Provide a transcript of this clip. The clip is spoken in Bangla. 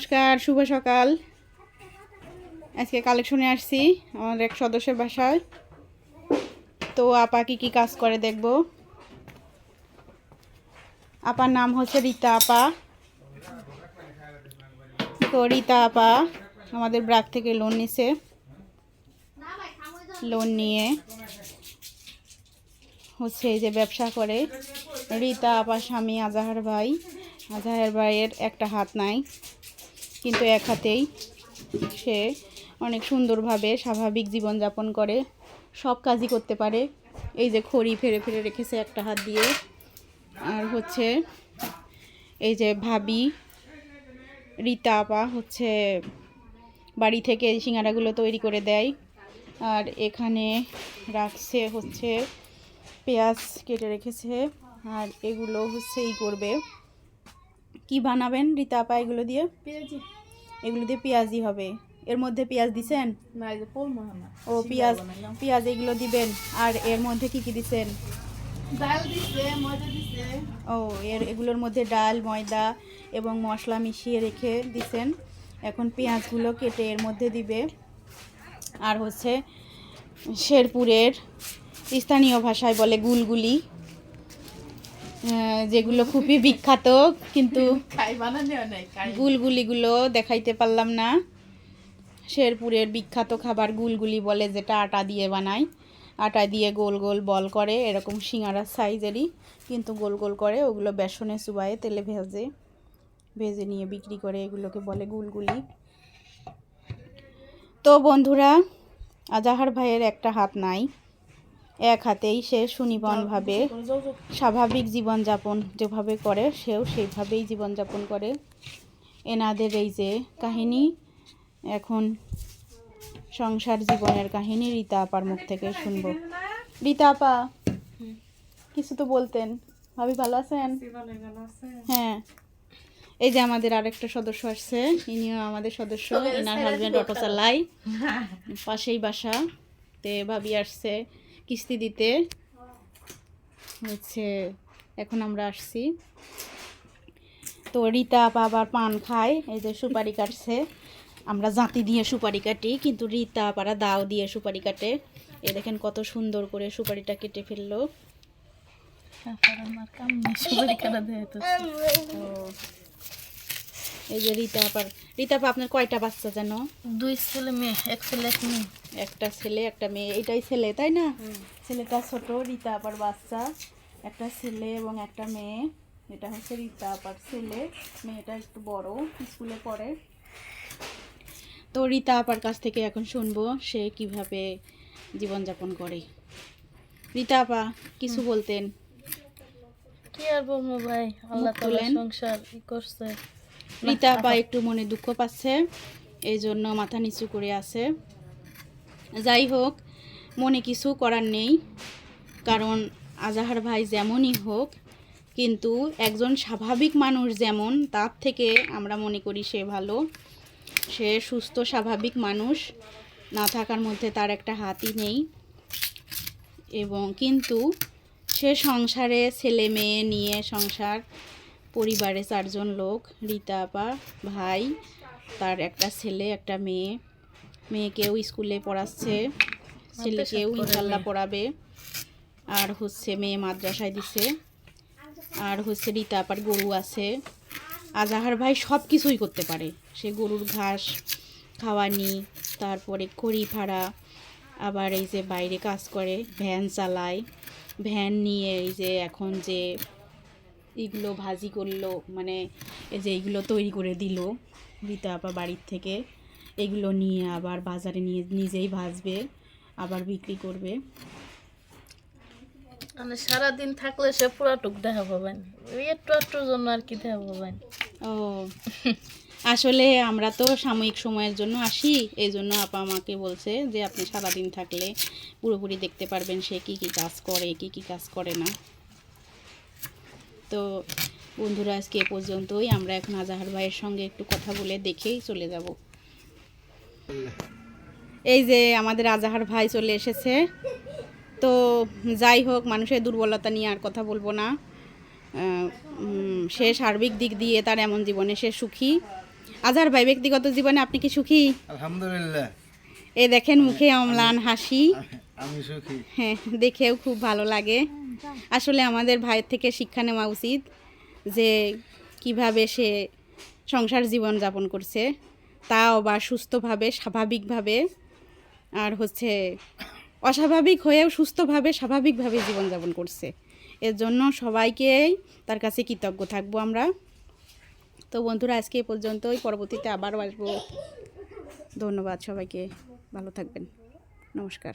নমস্কার, শুভ সকাল। আজকে কালেকশনে আসছি আমার এক সদস্যের বাসায়। তো আপা কি কাজ করে দেখব। আপার নাম হচ্ছে রীতা আপা। তো রীতা আপা আমাদের ব্রাক থেকে লোন নিছে। লোন নিয়ে হচ্ছে এই যে ব্যবসা করে। রীতা আপার স্বামী আজাহার ভাই। আজাহার ভাইয়ের একটা হাত নাই, কিন্তু এক হাতেই সে অনেক সুন্দরভাবে স্বাভাবিক জীবনযাপন করে, সব কাজই করতে পারে। এই যে খড়ি ফেরে ফেরে রেখেছে একটা হাত দিয়ে। আর হচ্ছে এই যে ভাবি রীতা আপা হচ্ছে বাড়ি থেকে এই সিঙ্গারাগুলো তৈরি করে দেয়। আর এখানে রাখছে হচ্ছে পেঁয়াজ কেটে রেখেছে। আর এগুলো হচ্ছে করবে কি বানাবেন রীতা আপা এগুলো দিয়ে? এগুলো দিয়ে পেঁয়াজি হবে। এর মধ্যে পেঁয়াজ দিছেন? ও পেঁয়াজ পেঁয়াজ এগুলো দিবেন। আর এর মধ্যে কি দিছেন? ও এগুলোর মধ্যে ডাল, ময়দা এবং মশলা মিশিয়ে রেখে দিছেন। এখন পেঁয়াজগুলো কেটে এর মধ্যে দিবে। আর হচ্ছে শেরপুরের স্থানীয় ভাষায় বলে গুলগুলি, যেগুলো খুবই বিখ্যাত, কিন্তু গুলগুলিগুলো দেখাইতে পারলাম না। শেরপুরের বিখ্যাত খাবার গুলগুলি বলে, যেটা আটা দিয়ে বানায়। আটা দিয়ে গোল গোল বল করে, এরকম সিঙ্গারার সাইজেরই, কিন্তু গোল গোল করে। ওগুলো বেসনে চুবায়ে তেলে ভেজে নিয়ে বিক্রি করে, এগুলোকে বলে গুলগুলি। তো বন্ধুরা, আজাহার ভাইয়ের একটা হাত নাই, এক হাতেই সে সুনিপুণভাবে স্বাভাবিক জীবনযাপন যেভাবে করে সেও সেইভাবেই জীবনযাপন করে। এনাদের এই যে কাহিনী, এখন সংসার জীবনের কাহিনী রীতা আপার মুখ থেকে শুনবো। রীতা আপা, কিছু তো বলতেন। ভাবি ভালো আছেন? হ্যাঁ, এই যে আমাদের আরেকটা সদস্য আসছে, ইনিও আমাদের সদস্য। এনার হাজবেন্ড অটো চালায়, পাশেই বাসা। তে ভাবি আসছে কিস্তি দিতে হচ্ছে, এখন আমরা আসছি। তো রীতা আপা আবার পান খায়, এই যে সুপারি কাটছে। আমরা জাঁতি দিয়ে সুপারি কাটি, কিন্তু রীতা আপারা দাও দিয়ে সুপারি কাটে। এ দেখেন কত সুন্দর করে সুপারিটা কেটে ফেললো। এই যে রীতা আপা আপনার কয়টা বাচ্চা জানো? 2 ছেলে মেয়ে, এক ছেলে এক মেয়ে। একটা ছেলে একটা মেয়ে। এটাই ছেলে, তাই না? ছেলেটা ছোট, রীতা আপার বাচ্চা। একটা ছেলে এবং একটা মেয়ে। এটা হচ্ছে রীতা আপার ছেলে, মেয়েটা একটু বড়, স্কুলে পড়ে। তো রীতা আপার কাছ থেকে এখন শুনবো সে কিভাবে জীবনযাপন করে। রীতা আপা কিছু বলতেন? কি আর বলবো ভাই, আল্লাহ তাআলা সংসার করছে। রীতা আপা একটু মনে দুঃখ পাচ্ছে, এই জন্য মাথা নিচু করে আছে। যাই হোক, মনে কিছু করার নেই, কারণ আজাহার ভাই যেমনই হোক, কিন্তু একজন স্বাভাবিক মানুষ যেমন, তার থেকে আমরা মনে করি সে ভালো। সে সুস্থ স্বাভাবিক মানুষ, না থাকার মধ্যে তার একটা হাতই নেই। এবং কিন্তু সে সংসারে ছেলে মেয়ে নিয়ে সংসার, পরিবারে 4 জন লোক, রীতা আপা, ভাই, তার একটা ছেলে একটা মেয়ে। মেয়েকেও স্কুলে পড়াচ্ছে, ছেলেকেও ইনশাল্লাহ পড়াবে। আর হচ্ছে মেয়ে মাদ্রাসায় দিছে। আর হচ্ছে রীতা আপার গরু আছে। আজাহার ভাই সব কিছুই করতে পারে। সে গরুর ঘাস খাওয়ানি, তারপরে খড়ি ফাড়া, আবার এই যে বাইরে কাজ করে, ভ্যান চালায়। ভ্যান নিয়ে এই যে এখন যে এইগুলো ভাজি করলো, মানে এই যে এইগুলো তৈরি করে দিল রীতা আপা বাড়ির থেকে, এগুলো নিয়ে আবার বাজারে নিয়ে নিজেই ভাজবে, আবার বিক্রি করবে। মানে সারাদিন থাকলে সে পুরা টুক দেখা পাবেন, একটুর জন্য আর কি দেখা পাবেন। ও আসলে আমরা তো সাময়িক সময়ের জন্য আসি, এই জন্য আপা আমাকে বলছে যে আপনি সারাদিন থাকলে পুরোপুরি দেখতে পারবেন সে কি কাজ করে, কি কাজ করে না। তো বন্ধুরা, আজকে এ পর্যন্তই। আমরা এখন আজাহার ভাইয়ের সঙ্গে একটু কথা বলে দেখেই চলে যাব। এই যে আমাদের আজাহার ভাই চলে এসেছে। তো যাই হোক, মানুষের দুর্বলতা নিয়ে আর কথা বলবো না। সে সার্বিক দিক দিয়ে তার এমন জীবনে সে সুখী। আজহার ভাই ব্যক্তিগত জীবনে আপনি কি সুখী? আলহামদুলিল্লাহ এই দেখেন মুখে অম্লান হাসি, আমি সুখী। হ্যাঁ দেখেও খুব ভালো লাগে। আসলে আমাদের ভাইয়ের থেকে শিক্ষা নেওয়া উচিত যে কিভাবে সে সংসার জীবন যাপন করছে, তাও বা সুস্থভাবে স্বাভাবিকভাবে, আর হচ্ছে অস্বাভাবিক হয়েও সুস্থভাবে স্বাভাবিকভাবে জীবনযাপন করছে। এর জন্য সবাইকেই তার কাছে কৃতজ্ঞ থাকবো আমরা। তো বন্ধুরা আজকে এ পর্যন্তই, পরবর্তীতে আবারও আসবো। ধন্যবাদ সবাইকে, ভালো থাকবেন, নমস্কার।